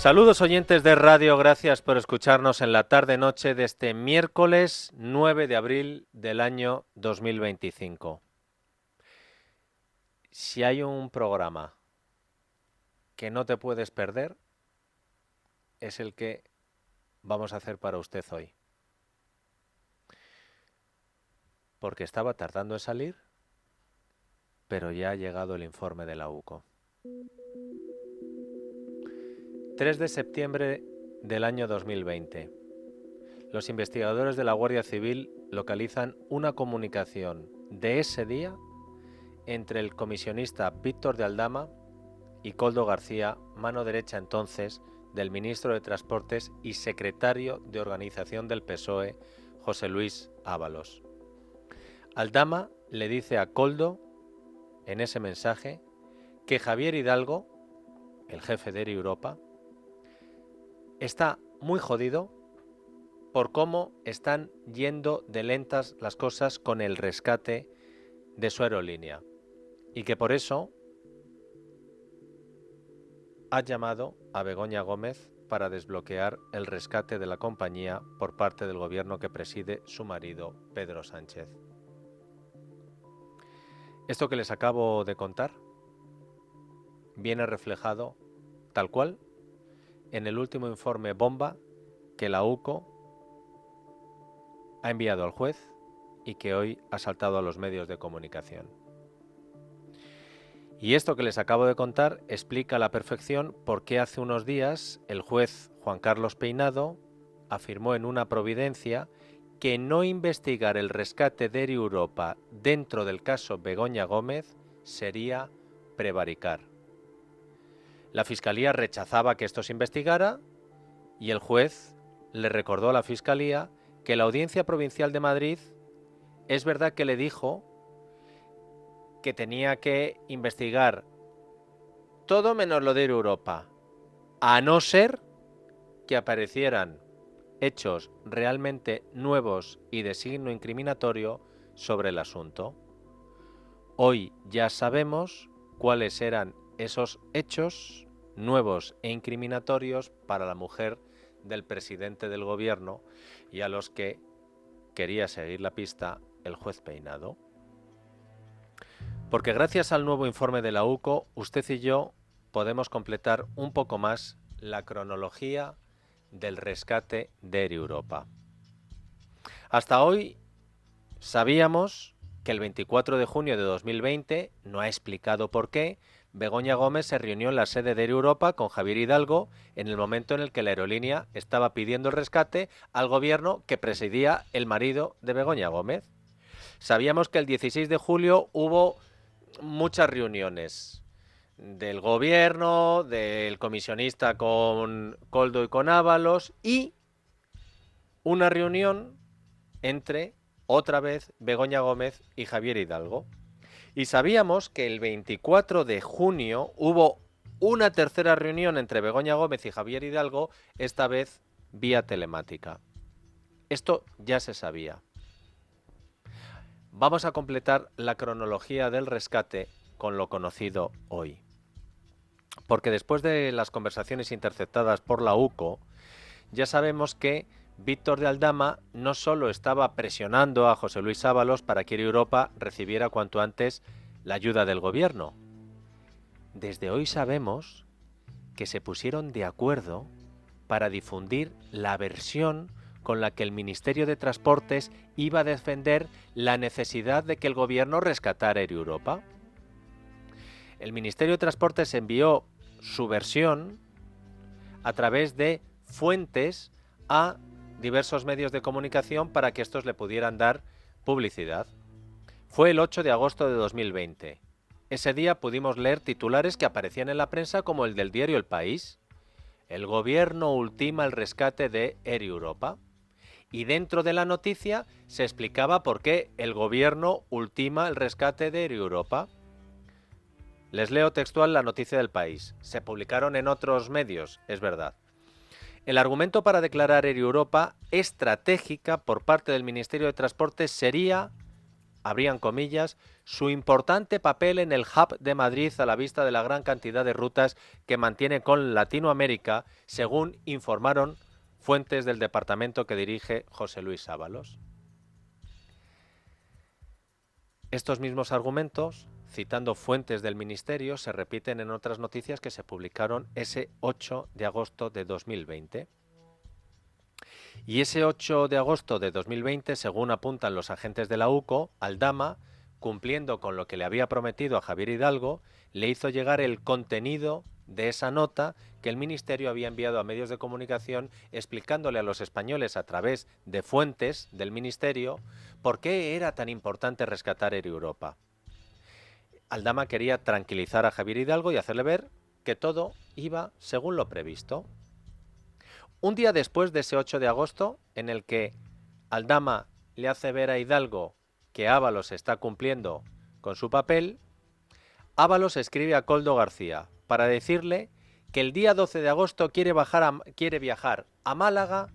Saludos oyentes de radio, gracias por escucharnos en la tarde-noche de este miércoles 9 de abril del año 2025. Si hay un programa que no te puedes perder, es el que vamos a hacer para usted hoy. Porque estaba tardando en salir, pero ya ha llegado el informe de la UCO. 3 de septiembre del año 2020. Los investigadores de la Guardia Civil localizan una comunicación de ese día entre el comisionista Víctor de Aldama y Koldo García, mano derecha entonces del ministro de Transportes y secretario de Organización del PSOE, José Luis Ábalos. Aldama le dice a Koldo, en ese mensaje, que Javier Hidalgo, el jefe de Europa, está muy jodido por cómo están yendo de lentas las cosas con el rescate de su aerolínea y que por eso ha llamado a Begoña Gómez para desbloquear el rescate de la compañía por parte del gobierno que preside su marido, Pedro Sánchez. Esto que les acabo de contar viene reflejado tal cual en el último informe bomba que la UCO ha enviado al juez y que hoy ha saltado a los medios de comunicación. Y esto que les acabo de contar explica a la perfección por qué hace unos días el juez Juan Carlos Peinado afirmó en una providencia que no investigar el rescate de Air Europa dentro del caso Begoña Gómez sería prevaricar. La Fiscalía rechazaba que esto se investigara y el juez le recordó a la Fiscalía que la Audiencia Provincial de Madrid es verdad que le dijo que tenía que investigar todo menos lo de Air Europa, a no ser que aparecieran hechos realmente nuevos y de signo incriminatorio sobre el asunto. Hoy ya sabemos cuáles eran esos hechos nuevos e incriminatorios para la mujer del presidente del gobierno y a los que quería seguir la pista el juez Peinado. Porque gracias al nuevo informe de la UCO, usted y yo podemos completar un poco más la cronología del rescate de Air Europa. Hasta hoy sabíamos que el 24 de junio de 2020, no ha explicado por qué, Begoña Gómez se reunió en la sede de Air Europa con Javier Hidalgo en el momento en el que la aerolínea estaba pidiendo el rescate al gobierno que presidía el marido de Begoña Gómez. Sabíamos que el 16 de julio hubo muchas reuniones del gobierno, del comisionista con Koldo y con Ábalos y una reunión entre, otra vez, Begoña Gómez y Javier Hidalgo. Y sabíamos que el 24 de junio hubo una tercera reunión entre Begoña Gómez y Javier Hidalgo, esta vez vía telemática. Esto ya se sabía. Vamos a completar la cronología del rescate con lo conocido hoy. Porque después de las conversaciones interceptadas por la UCO, ya sabemos que Víctor de Aldama no solo estaba presionando a José Luis Ábalos para que Europa recibiera cuanto antes la ayuda del gobierno. Desde hoy sabemos que se pusieron de acuerdo para difundir la versión con la que el Ministerio de Transportes iba a defender la necesidad de que el gobierno rescatara Air Europa. El Ministerio de Transportes envió su versión a través de fuentes a diversos medios de comunicación para que estos le pudieran dar publicidad. Fue el 8 de agosto de 2020. Ese día pudimos leer titulares que aparecían en la prensa como el del diario El País. El gobierno ultima el rescate de Air Europa. Y dentro de la noticia se explicaba por qué el gobierno ultima el rescate de Air Europa. Les leo textual la noticia del País. Se publicaron en otros medios, es verdad. El argumento para declarar Air Europa estratégica por parte del Ministerio de Transportes sería, abrían comillas, su importante papel en el hub de Madrid a la vista de la gran cantidad de rutas que mantiene con Latinoamérica, según informaron fuentes del departamento que dirige José Luis Ábalos. Estos mismos argumentos, citando fuentes del Ministerio, se repiten en otras noticias que se publicaron ese 8 de agosto de 2020. Y ese 8 de agosto de 2020, según apuntan los agentes de la UCO, Aldama, cumpliendo con lo que le había prometido a Javier Hidalgo, le hizo llegar el contenido de esa nota que el Ministerio había enviado a medios de comunicación explicándole a los españoles a través de fuentes del Ministerio por qué era tan importante rescatar Air Europa. Aldama quería tranquilizar a Javier Hidalgo y hacerle ver que todo iba según lo previsto. Un día después de ese 8 de agosto, en el que Aldama le hace ver a Hidalgo que Ábalos está cumpliendo con su papel, Ábalos escribe a Koldo García para decirle que el día 12 de agosto quiere viajar a Málaga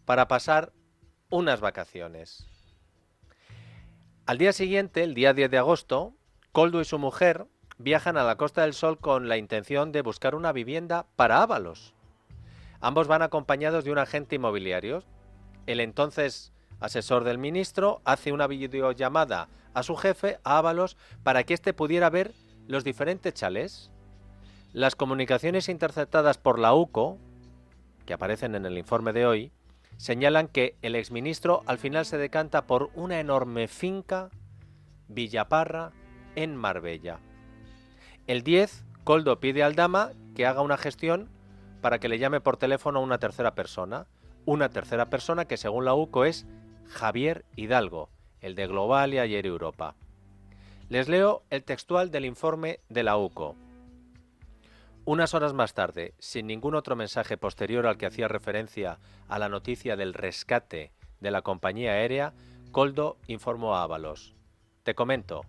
para pasar unas vacaciones. Al día siguiente, el día 10 de agosto, Koldo y su mujer viajan a la Costa del Sol con la intención de buscar una vivienda para Ábalos. Ambos van acompañados de un agente inmobiliario. El entonces asesor del ministro hace una videollamada a su jefe, a Ábalos, para que éste pudiera ver los diferentes chalés. Las comunicaciones interceptadas por la UCO, que aparecen en el informe de hoy, señalan que el exministro al final se decanta por una enorme finca, Villaparra, en Marbella. El 10, Koldo pide a Aldama que haga una gestión para que le llame por teléfono a una tercera persona que según la UCO es Javier Hidalgo, el de Globalia y Air Europa. Les leo el textual del informe de la UCO. Unas horas más tarde, sin ningún otro mensaje posterior al que hacía referencia a la noticia del rescate de la compañía aérea, Koldo informó a Ábalos. Te comento,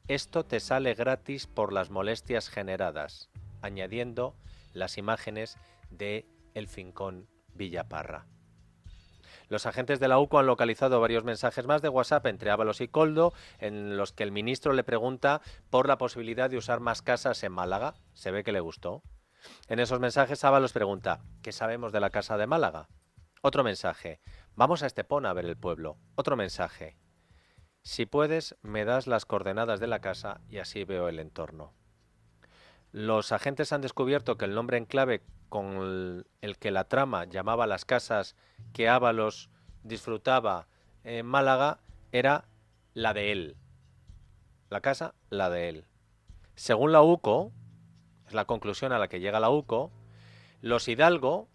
esto te sale gratis por las molestias generadas, añadiendo las imágenes de el fincón Villaparra. Los agentes de la UCO han localizado varios mensajes más de WhatsApp entre Ábalos y Koldo, en los que el ministro le pregunta por la posibilidad de usar más casas en Málaga. Se ve que le gustó. En esos mensajes Ábalos pregunta, ¿qué sabemos de la casa de Málaga? Otro mensaje, vamos a Estepona a ver el pueblo. Otro mensaje, si puedes me das las coordenadas de la casa y así veo el entorno. Los agentes han descubierto que el nombre en clave con el que la trama llamaba las casas que Ábalos disfrutaba en Málaga era la de él. La casa, la de él. Según la UCO, es la conclusión a la que llega la UCO, los Hidalgo,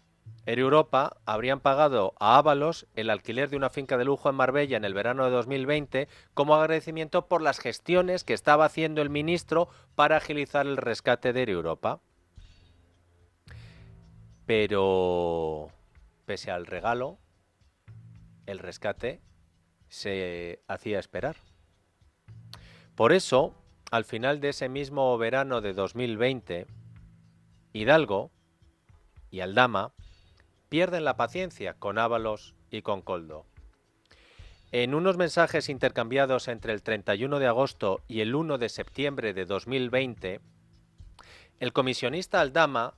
Air Europa, habrían pagado a Ábalos el alquiler de una finca de lujo en Marbella en el verano de 2020 como agradecimiento por las gestiones que estaba haciendo el ministro para agilizar el rescate de Air Europa. Pero, pese al regalo, el rescate se hacía esperar. Por eso, al final de ese mismo verano de 2020, Hidalgo y Aldama pierden la paciencia con Ábalos y con Koldo. En unos mensajes intercambiados entre el 31 de agosto y el 1 de septiembre de 2020, el comisionista Aldama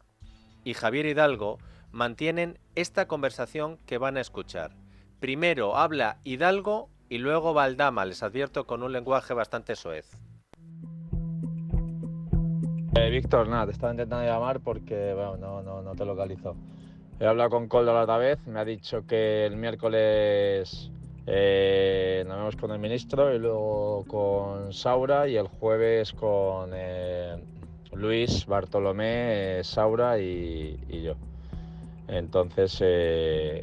y Javier Hidalgo mantienen esta conversación que van a escuchar. Primero habla Hidalgo y luego va Aldama, les advierto, con un lenguaje bastante soez. Víctor, nada, te estaba intentando llamar porque bueno, no te localizo. He hablado con Koldo la otra vez, me ha dicho que el miércoles nos vemos con el ministro y luego con Saura y el jueves con Luis, Bartolomé, Saura y yo. Entonces,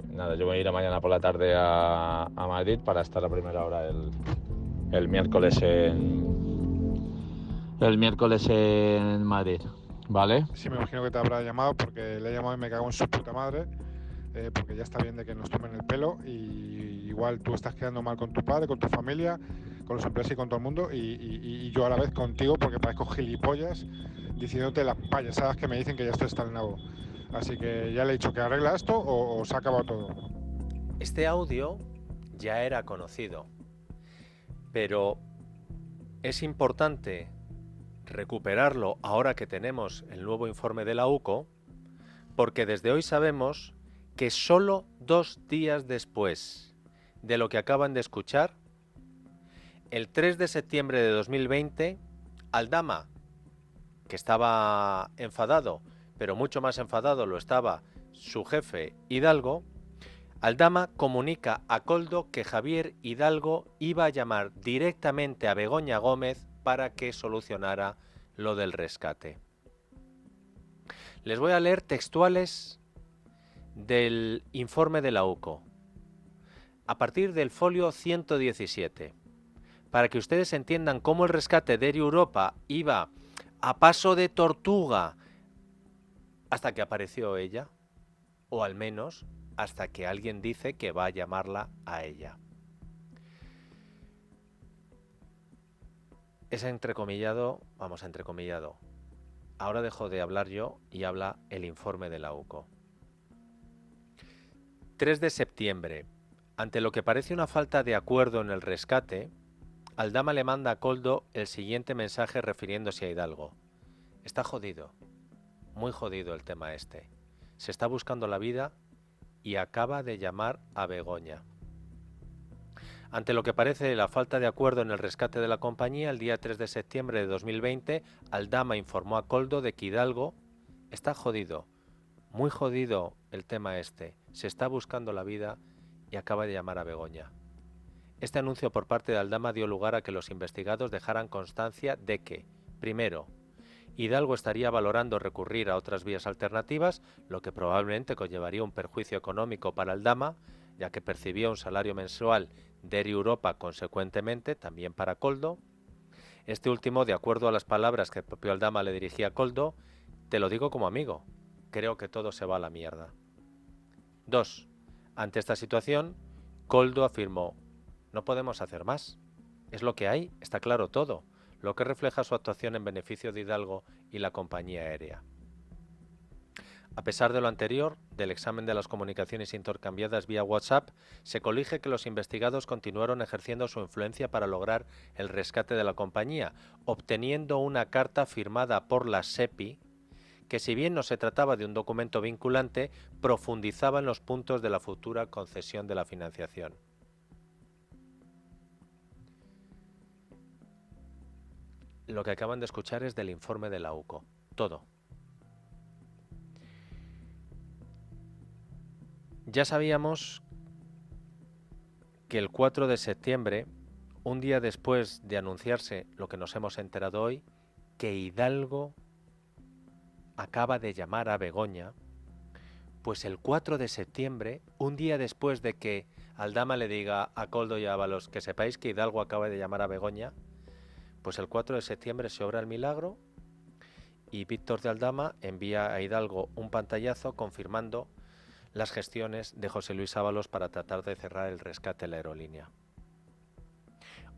nada, yo voy a ir mañana por la tarde a Madrid para estar a primera hora el miércoles en Madrid, ¿vale? Sí, me imagino que te habrá llamado porque le he llamado y me cago en su puta madre, porque ya está bien de que nos tomen el pelo y igual tú estás quedando mal con tu padre, con tu familia, con los empresas y con todo el mundo y yo a la vez contigo porque parezco gilipollas diciéndote las payasadas que me dicen que ya esto está en nabo. Así que ya le he dicho que arregla esto o se ha acabado todo. Este audio ya era conocido, pero es importante recuperarlo ahora que tenemos el nuevo informe de la UCO, porque desde hoy sabemos que solo 2 días después de lo que acaban de escuchar, el 3 de septiembre de 2020, Aldama, que estaba enfadado, pero mucho más enfadado lo estaba su jefe Hidalgo, Aldama comunica a Koldo que Javier Hidalgo iba a llamar directamente a Begoña Gómez para que solucionara lo del rescate. Les voy a leer textuales del informe de la UCO, a partir del folio 117, para que ustedes entiendan cómo el rescate de Air Europa iba a paso de tortuga hasta que apareció ella, o al menos hasta que alguien dice que va a llamarla a ella. Es entrecomillado, vamos, entrecomillado. Ahora dejo de hablar yo y habla el informe de la UCO. 3 de septiembre. Ante lo que parece una falta de acuerdo en el rescate, Aldama le manda a Koldo el siguiente mensaje refiriéndose a Hidalgo. Está jodido, muy jodido el tema este. Se está buscando la vida y acaba de llamar a Begoña. Ante lo que parece la falta de acuerdo en el rescate de la compañía, el día 3 de septiembre de 2020, Aldama informó a Koldo de que Hidalgo está jodido, muy jodido el tema este. Se está buscando la vida y acaba de llamar a Begoña. Este anuncio por parte de Aldama dio lugar a que los investigados dejaran constancia de que, primero, Hidalgo estaría valorando recurrir a otras vías alternativas, lo que probablemente conllevaría un perjuicio económico para Aldama, ya que percibía un salario mensual de Air Europa, consecuentemente también para Koldo. Este último, de acuerdo a las palabras que el propio Aldama le dirigía a Koldo, te lo digo como amigo, creo que todo se va a la mierda. 2. Ante esta situación, Koldo afirmó, no podemos hacer más, es lo que hay, está claro todo, lo que refleja su actuación en beneficio de Hidalgo y la compañía aérea. A pesar de lo anterior, del examen de las comunicaciones intercambiadas vía WhatsApp, se colige que los investigados continuaron ejerciendo su influencia para lograr el rescate de la compañía, obteniendo una carta firmada por la SEPI, que si bien no se trataba de un documento vinculante, profundizaba en los puntos de la futura concesión de la financiación. Lo que acaban de escuchar es del informe de la UCO. Todo. Ya sabíamos que el 4 de septiembre, un día después de anunciarse lo que nos hemos enterado hoy, que Hidalgo acaba de llamar a Begoña, pues el 4 de septiembre, un día después de que Aldama le diga a Koldo y a Ábalos que sepáis que Hidalgo acaba de llamar a Begoña, pues el 4 de septiembre se obra el milagro y Víctor de Aldama envía a Hidalgo un pantallazo confirmando las gestiones de José Luis Ábalos para tratar de cerrar el rescate de la aerolínea.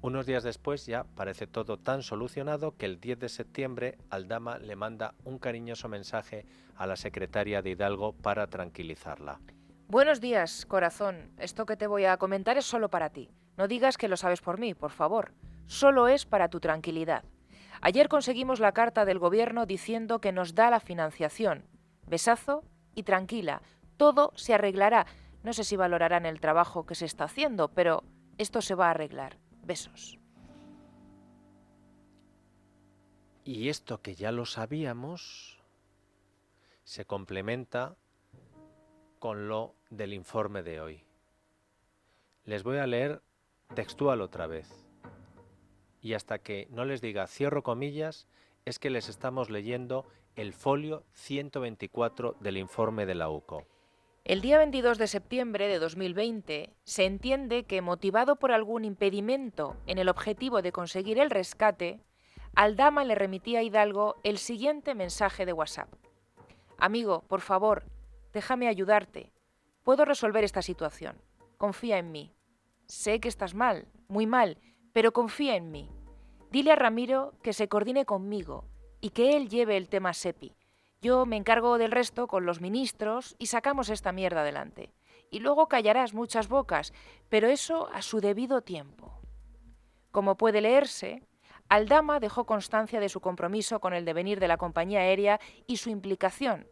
Unos días después ya parece todo tan solucionado que el 10 de septiembre Aldama le manda un cariñoso mensaje a la secretaria de Hidalgo para tranquilizarla. Buenos días, corazón. Esto que te voy a comentar es solo para ti. No digas que lo sabes por mí, por favor. Solo es para tu tranquilidad. Ayer conseguimos la carta del gobierno diciendo que nos da la financiación. Besazo y tranquila. Todo se arreglará. No sé si valorarán el trabajo que se está haciendo, pero esto se va a arreglar. Besos. Y esto que ya lo sabíamos se complementa con lo del informe de hoy. Les voy a leer textual otra vez. Y hasta que no les diga cierro comillas, es que les estamos leyendo el folio 124 del informe de la UCO. El día 22 de septiembre de 2020 se entiende que, motivado por algún impedimento en el objetivo de conseguir el rescate, Aldama le remitía a Hidalgo el siguiente mensaje de WhatsApp. Amigo, por favor, déjame ayudarte. Puedo resolver esta situación. Confía en mí. Sé que estás mal, muy mal, pero confía en mí. Dile a Ramiro que se coordine conmigo y que él lleve el tema SEPI. Yo me encargo del resto con los ministros y sacamos esta mierda adelante. Y luego callarás muchas bocas, pero eso a su debido tiempo. Como puede leerse, Aldama dejó constancia de su compromiso con el devenir de la compañía aérea y su implicación.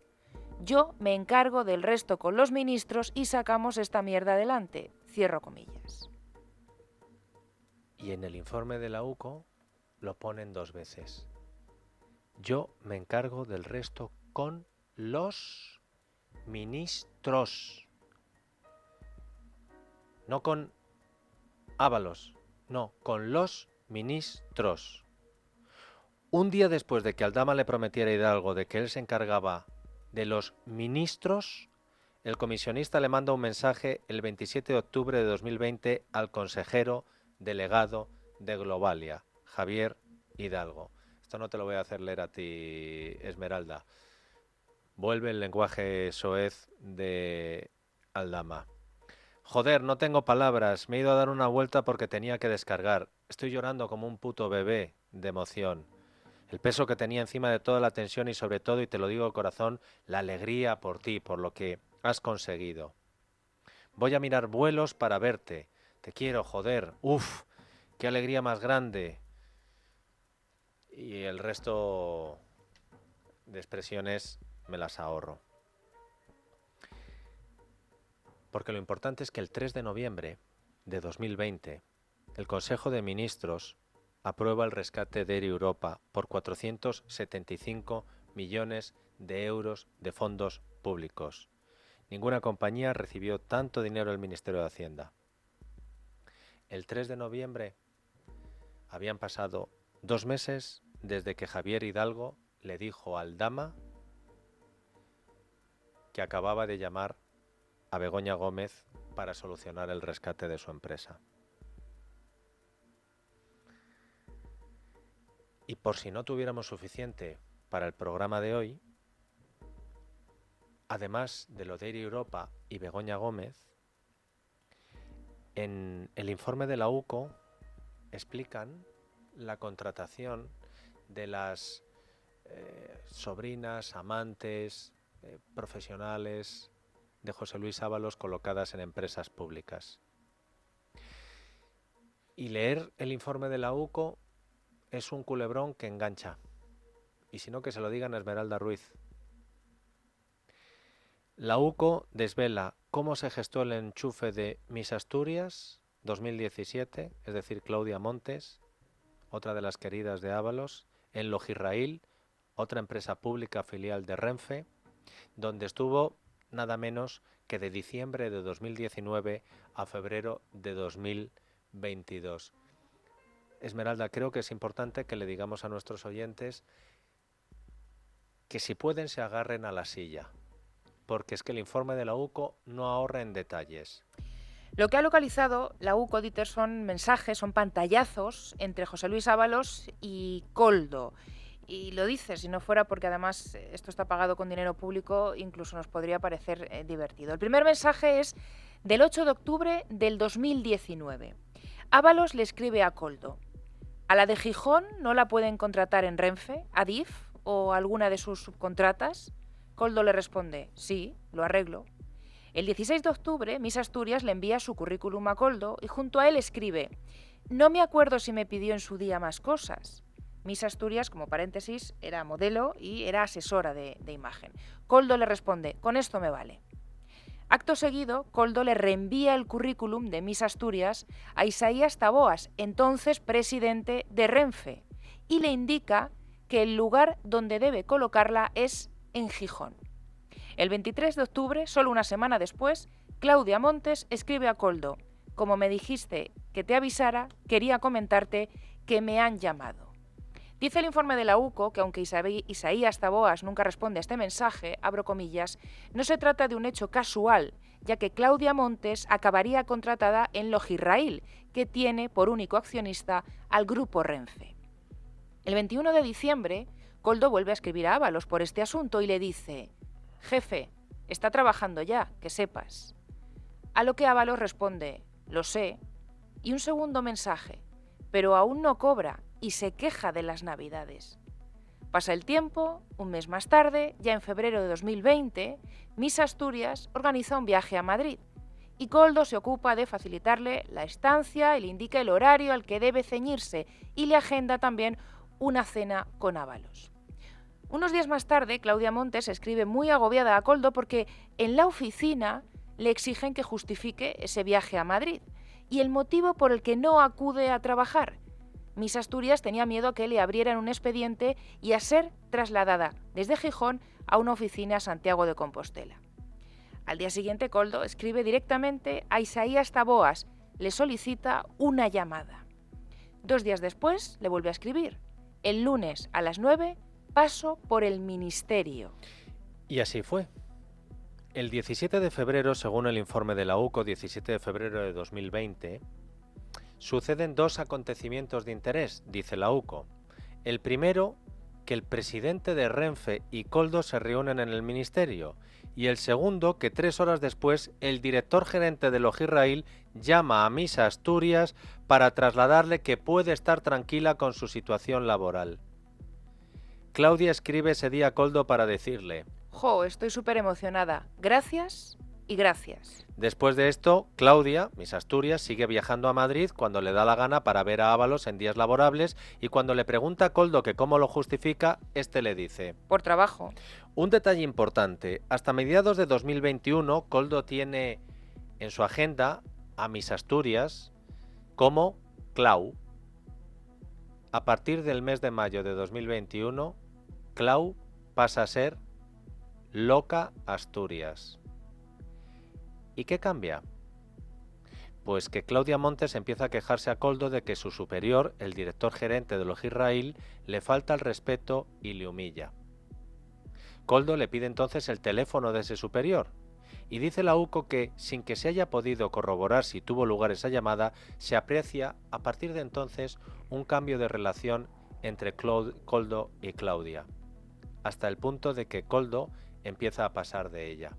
Yo me encargo del resto con los ministros y sacamos esta mierda adelante. Cierro comillas. Y en el informe de la UCO lo ponen 2 veces. Yo me encargo del resto con los ministros. No con Ábalos, no, con los ministros. Un día después de que Aldama le prometiera a Hidalgo de que él se encargaba de los ministros, el comisionista le manda un mensaje el 27 de octubre de 2020 al consejero delegado de Globalia, Javier Hidalgo. Esto no te lo voy a hacer leer a ti, Esmeralda. Vuelve el lenguaje soez de Aldama. Joder, no tengo palabras, me he ido a dar una vuelta porque tenía que descargar. Estoy llorando como un puto bebé de emoción. El peso que tenía encima de toda la tensión y sobre todo, y te lo digo de corazón, la alegría por ti, por lo que has conseguido. Voy a mirar vuelos para verte. Te quiero, joder. Uf, qué alegría más grande. Y el resto de expresiones me las ahorro. Porque lo importante es que el 3 de noviembre de 2020, el Consejo de Ministros aprueba el rescate de Air Europa por 475 millones de euros de fondos públicos. Ninguna compañía recibió tanto dinero del Ministerio de Hacienda. El 3 de noviembre habían pasado 2 meses desde que Javier Hidalgo le dijo a Aldama que acababa de llamar a Begoña Gómez para solucionar el rescate de su empresa. Y por si no tuviéramos suficiente para el programa de hoy, además de lo de Air Europa y Begoña Gómez, en el informe de la UCO explican la contratación de las sobrinas, amantes, profesionales de José Luis Ábalos colocadas en empresas públicas. Y leer el informe de la UCO es un culebrón que engancha. Y si no, que se lo digan a Esmeralda Ruiz. La UCO desvela cómo se gestó el enchufe de Miss Asturias 2017, es decir, Claudia Montes, otra de las queridas de Ábalos, en Logirraíl, otra empresa pública filial de Renfe, donde estuvo nada menos que de diciembre de 2019 a febrero de 2022. Esmeralda, creo que es importante que le digamos a nuestros oyentes que si pueden se agarren a la silla, porque es que el informe de la UCO no ahorra en detalles. Lo que ha localizado la UCO, Dieter, son mensajes, son pantallazos entre José Luis Ábalos y Koldo. Y lo dice, si no fuera porque además esto está pagado con dinero público, incluso nos podría parecer divertido. El primer mensaje es del 8 de octubre del 2019. Ábalos le escribe a Koldo: ¿a la de Gijón no la pueden contratar en Renfe, Adif o alguna de sus subcontratas? Koldo le responde: sí, lo arreglo. El 16 de octubre, Miss Asturias le envía su currículum a Koldo y junto a él escribe: no me acuerdo si me pidió en su día más cosas. Miss Asturias, como paréntesis, era modelo y era asesora de imagen. Koldo le responde: con esto me vale. Acto seguido, Koldo le reenvía el currículum de Miss Asturias a Isaías Taboas, entonces presidente de Renfe, y le indica que el lugar donde debe colocarla es en Gijón. El 23 de octubre, solo una semana después, Claudia Montes escribe a Koldo: como me dijiste que te avisara, quería comentarte que me han llamado. Dice el informe de la UCO que aunque Isaías Taboas nunca responde a este mensaje, abro comillas, no se trata de un hecho casual, ya que Claudia Montes acabaría contratada en Logirraíl, que tiene por único accionista al grupo Renfe. El 21 de diciembre, Koldo vuelve a escribir a Ábalos por este asunto y le dice: jefe, está trabajando ya, que sepas. A lo que Ábalos responde: lo sé, y un segundo mensaje, pero aún no cobra y se queja de las Navidades. Pasa el tiempo, un mes más tarde, ya en febrero de 2020, Miss Asturias organiza un viaje a Madrid y Koldo se ocupa de facilitarle la estancia y le indica el horario al que debe ceñirse y le agenda también una cena con Ábalos. Unos días más tarde, Claudia Montes escribe muy agobiada a Koldo porque en la oficina le exigen que justifique ese viaje a Madrid y el motivo por el que no acude a trabajar. Miss Asturias tenía miedo a que le abrieran un expediente y a ser trasladada desde Gijón a una oficina a Santiago de Compostela. Al día siguiente, Koldo escribe directamente a Isaías Taboas, le solicita una llamada. 2 días después le vuelve a escribir. El lunes a las 9 paso por el ministerio. Y así fue. El 17 de febrero, según el informe de la UCO, 17 de febrero de 2020, suceden 2 acontecimientos de interés, dice la UCO. El primero, que el presidente de Renfe y Koldo se reúnen en el ministerio. Y el segundo, que 3 horas después, el director gerente de Logirrail llama a Miss Asturias para trasladarle que puede estar tranquila con su situación laboral. Claudia escribe ese día a Koldo para decirle: Jo, estoy súper emocionada. Gracias y gracias. Después de esto, Claudia, Miss Asturias, sigue viajando a Madrid cuando le da la gana para ver a Ábalos en días laborables y cuando le pregunta a Koldo que cómo lo justifica, este le dice: Por trabajo. Un detalle importante, hasta mediados de 2021, Koldo tiene en su agenda a Miss Asturias como Clau. A partir del mes de mayo de 2021, Clau pasa a ser Loca Asturias. ¿Y qué cambia? Pues que Claudia Montes empieza a quejarse a Koldo de que su superior, el director gerente de Logirrail, le falta el respeto y le humilla. Koldo le pide entonces el teléfono de ese superior y dice la UCO que, sin que se haya podido corroborar si tuvo lugar esa llamada, se aprecia a partir de entonces un cambio de relación entre Koldo y Claudia, hasta el punto de que Koldo empieza a pasar de ella.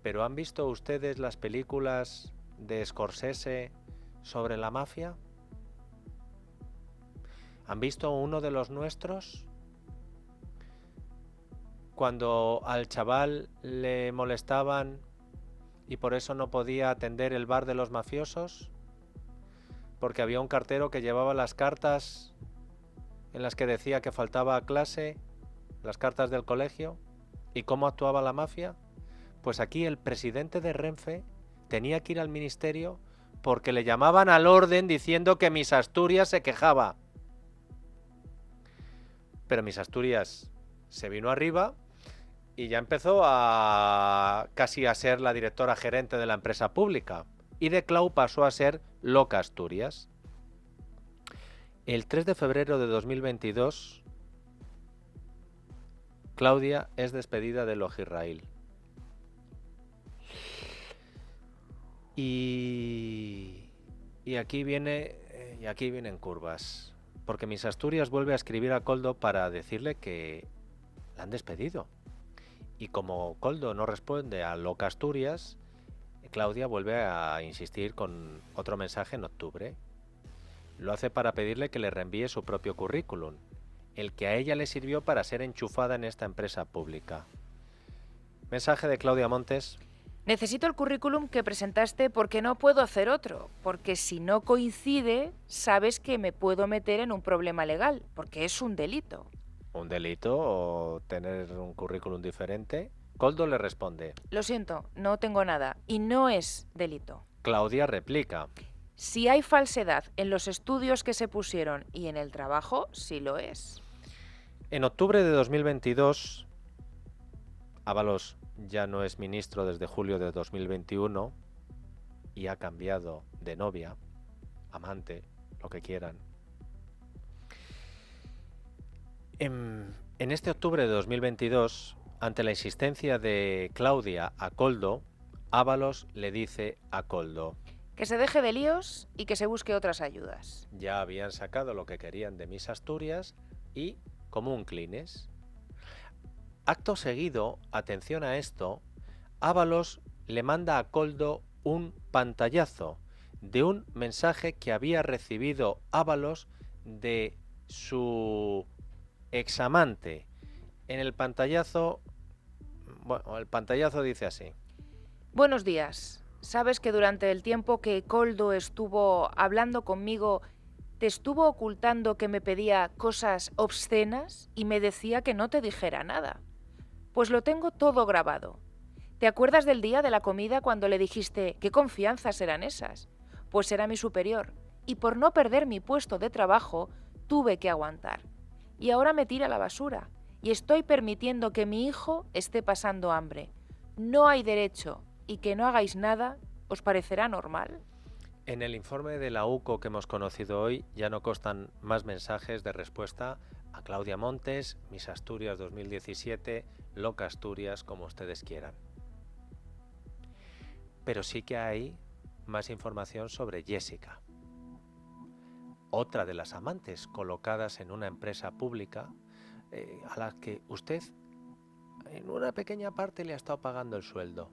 ¿Pero han visto ustedes las películas de Scorsese sobre la mafia? ¿Han visto Uno de los nuestros? Cuando al chaval le molestaban y por eso no podía atender el bar de los mafiosos, porque había un cartero que llevaba las cartas en las que decía que faltaba a clase, las cartas del colegio, y cómo actuaba la mafia. Pues aquí el presidente de Renfe tenía que ir al ministerio porque le llamaban al orden diciendo que Miss Asturias se quejaba. Pero Miss Asturias se vino arriba y ya empezó a casi a ser la directora gerente de la empresa pública. Y de Clau pasó a ser Loca Asturias. El 3 de febrero de 2022, Claudia es despedida de Logirrail. Y aquí vienen curvas, porque Miss Asturias vuelve a escribir a Koldo para decirle que la han despedido. Y como Koldo no responde a Loca Asturias, Claudia vuelve a insistir con otro mensaje en octubre. Lo hace para pedirle que le reenvíe su propio currículum, el que a ella le sirvió para ser enchufada en esta empresa pública. Mensaje de Claudia Montes. Necesito el currículum que presentaste porque no puedo hacer otro, porque si no coincide, sabes que me puedo meter en un problema legal, porque es un delito. ¿Un delito o tener un currículum diferente? Koldo le responde: Lo siento, no tengo nada, y no es delito. Claudia replica: Si hay falsedad en los estudios que se pusieron y en el trabajo, sí lo es. En octubre de 2022, Ábalos ya no es ministro desde julio de 2021 y ha cambiado de novia, amante, lo que quieran. En este octubre de 2022, ante la insistencia de Claudia a Koldo, Ábalos le dice a Koldo: Que se deje de líos y que se busque otras ayudas. Ya habían sacado lo que querían de Miss Asturias y como un clines. Acto seguido, atención a esto, Ábalos le manda a Koldo un pantallazo de un mensaje que había recibido Ábalos de su examante. En el pantallazo, el pantallazo dice así: Buenos días. ¿Sabes que durante el tiempo que Koldo estuvo hablando conmigo, te estuvo ocultando que me pedía cosas obscenas y me decía que no te dijera nada? Pues lo tengo todo grabado. ¿Te acuerdas del día de la comida cuando le dijiste qué confianzas eran esas? Pues era mi superior, y por no perder mi puesto de trabajo, tuve que aguantar. Y ahora me tira a la basura, y estoy permitiendo que mi hijo esté pasando hambre. No hay derecho, y que no hagáis nada, ¿os parecerá normal? En el informe de la UCO que hemos conocido hoy ya no constan más mensajes de respuesta a Claudia Montes, Miss Asturias 2017, Loca Asturias, como ustedes quieran. Pero sí que hay más información sobre Jessica, otra de las amantes colocadas en una empresa pública a la que usted en una pequeña parte le ha estado pagando el sueldo.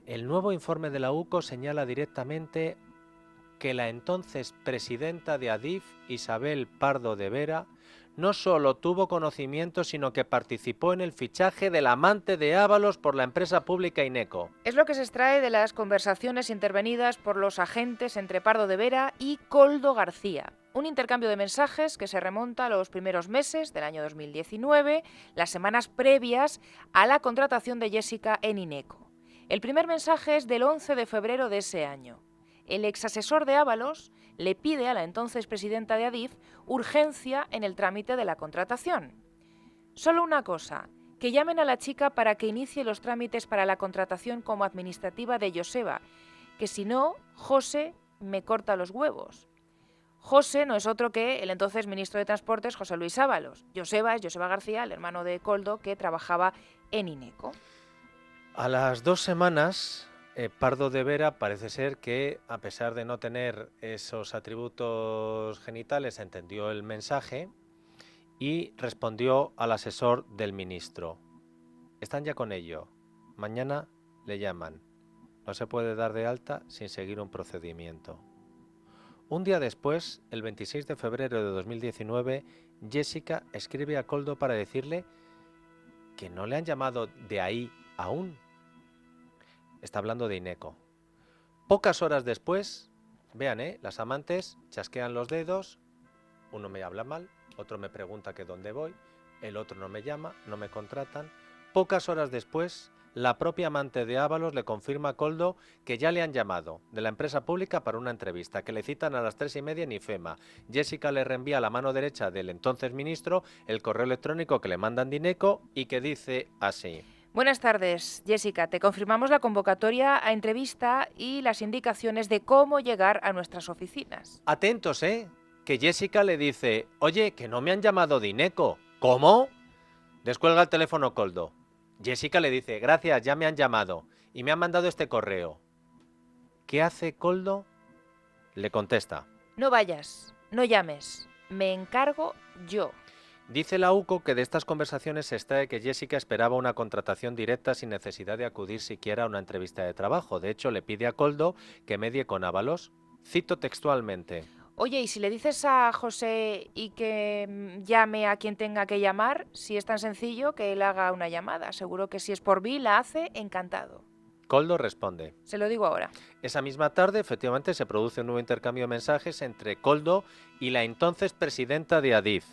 El nuevo informe de la UCO señala directamente que la entonces presidenta de Adif, Isabel Pardo de Vera, no solo tuvo conocimiento, sino que participó en el fichaje del amante de Ábalos por la empresa pública Ineco. Es lo que se extrae de las conversaciones intervenidas por los agentes entre Pardo de Vera y Koldo García. Un intercambio de mensajes que se remonta a los primeros meses del año 2019, las semanas previas a la contratación de Jessica en Ineco. El primer mensaje es del 11 de febrero de ese año. El exasesor de Ábalos le pide a la entonces presidenta de Adif urgencia en el trámite de la contratación. Solo una cosa, que llamen a la chica para que inicie los trámites para la contratación como administrativa de Joseba, que si no, José me corta los huevos. José no es otro que el entonces ministro de Transportes, José Luis Ábalos. Joseba es Joseba García, el hermano de Koldo, que trabajaba en Ineco. A las 2 semanas, Pardo de Vera parece ser que, a pesar de no tener esos atributos genitales, entendió el mensaje y respondió al asesor del ministro. Están ya con ello. Mañana le llaman. No se puede dar de alta sin seguir un procedimiento. Un día después, el 26 de febrero de 2019, Jessica escribe a Koldo para decirle que no le han llamado de ahí aún. Está hablando de Ineco. Pocas horas después, vean, las amantes chasquean los dedos, uno me habla mal, otro me pregunta que dónde voy, el otro no me llama, no me contratan. Pocas horas después, la propia amante de Ábalos le confirma a Koldo que ya le han llamado de la empresa pública para una entrevista, que le citan a las 3:30 en IFEMA. Jessica le reenvía a la mano derecha del entonces ministro el correo electrónico que le mandan de Ineco y que dice así. Buenas tardes, Jessica. Te confirmamos la convocatoria a entrevista y las indicaciones de cómo llegar a nuestras oficinas. Atentos, que Jessica le dice, oye, que no me han llamado de Ineco. ¿Cómo? Descuelga el teléfono Koldo. Jessica le dice, gracias, ya me han llamado y me han mandado este correo. ¿Qué hace Koldo? Le contesta. No vayas, no llames, me encargo yo. Dice la UCO que de estas conversaciones se extrae que Jessica esperaba una contratación directa sin necesidad de acudir siquiera a una entrevista de trabajo. De hecho, le pide a Koldo que medie con Ábalos. Cito textualmente. Oye, ¿y si le dices a José y que llame a quien tenga que llamar? Si es tan sencillo que él haga una llamada. Seguro que si es por mí, la hace encantado. Koldo responde. Se lo digo ahora. Esa misma tarde, efectivamente, se produce un nuevo intercambio de mensajes entre Koldo y la entonces presidenta de Adif.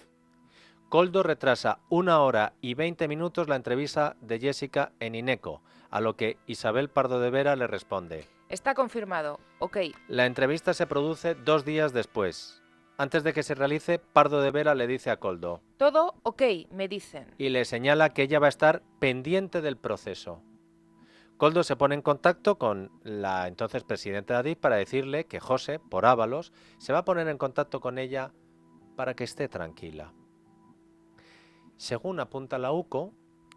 Koldo retrasa 1 hora y 20 minutos la entrevista de Jessica en Ineco, a lo que Isabel Pardo de Vera le responde. Está confirmado, ok. La entrevista se produce 2 días después. Antes de que se realice, Pardo de Vera le dice a Koldo. Todo ok, me dicen. Y le señala que ella va a estar pendiente del proceso. Koldo se pone en contacto con la entonces presidenta de Adif para decirle que José, por Ábalos, se va a poner en contacto con ella para que esté tranquila. Según apunta la UCO,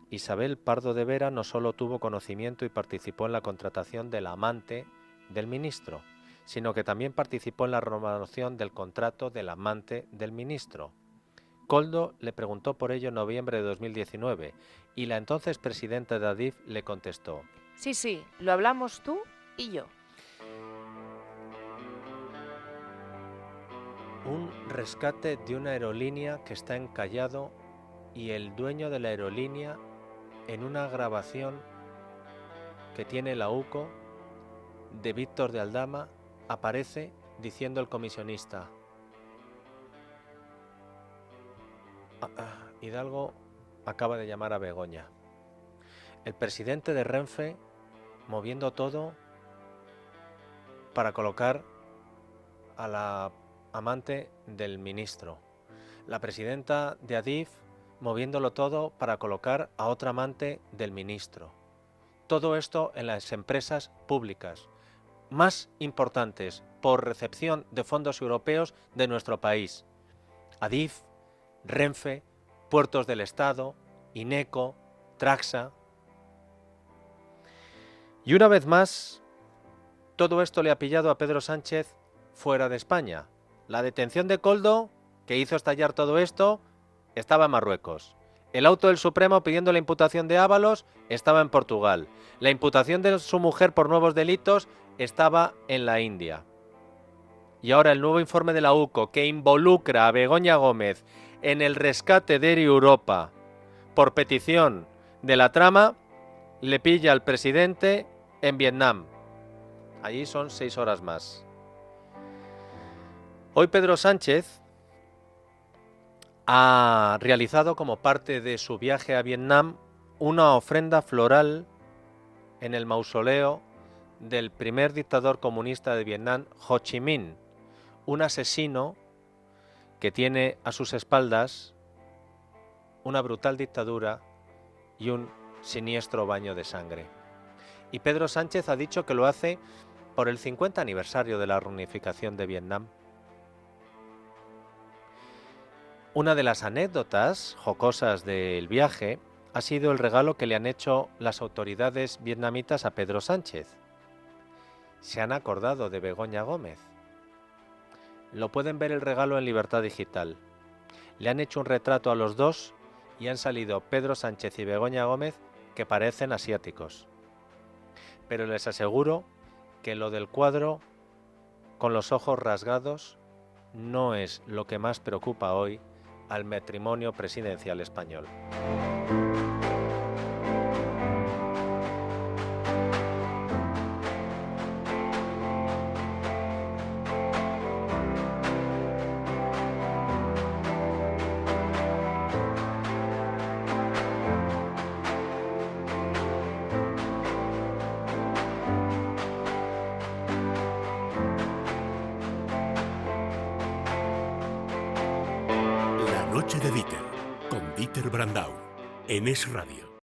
Isabel Pardo de Vera no solo tuvo conocimiento y participó en la contratación del amante del ministro, sino que también participó en la renovación del contrato del amante del ministro. Koldo le preguntó por ello en noviembre de 2019 y la entonces presidenta de Adif le contestó. Sí, lo hablamos tú y yo. Un rescate de una aerolínea que está encallado y el dueño de la aerolínea, en una grabación que tiene la UCO, de Víctor de Aldama aparece diciendo el comisionista: Hidalgo acaba de llamar a Begoña. El presidente de Renfe moviendo todo para colocar a la amante del ministro. La presidenta de Adif moviéndolo todo para colocar a otra amante del ministro. Todo esto en las empresas públicas más importantes por recepción de fondos europeos de nuestro país: Adif, Renfe, Puertos del Estado, Ineco, Traxa. Y una vez más, todo esto le ha pillado a Pedro Sánchez fuera de España. La detención de Koldo, que hizo estallar todo esto, estaba en Marruecos. El auto del Supremo pidiendo la imputación de Ábalos estaba en Portugal. La imputación de su mujer por nuevos delitos estaba en la India. Y ahora el nuevo informe de la UCO, que involucra a Begoña Gómez en el rescate de Air Europa por petición de la trama, le pilla al presidente en Vietnam. Allí son 6 horas más. Hoy Pedro Sánchez ha realizado como parte de su viaje a Vietnam una ofrenda floral en el mausoleo del primer dictador comunista de Vietnam, Ho Chi Minh, un asesino que tiene a sus espaldas una brutal dictadura y un siniestro baño de sangre. Y Pedro Sánchez ha dicho que lo hace por el 50 aniversario de la reunificación de Vietnam. Una de las anécdotas jocosas del viaje ha sido el regalo que le han hecho las autoridades vietnamitas a Pedro Sánchez. Se han acordado de Begoña Gómez. Lo pueden ver el regalo en Libertad Digital. Le han hecho un retrato a los dos y han salido Pedro Sánchez y Begoña Gómez que parecen asiáticos. Pero les aseguro que lo del cuadro con los ojos rasgados no es lo que más preocupa hoy al matrimonio presidencial español. La noche de Dieter, con Dieter Brandau, en Es Radio.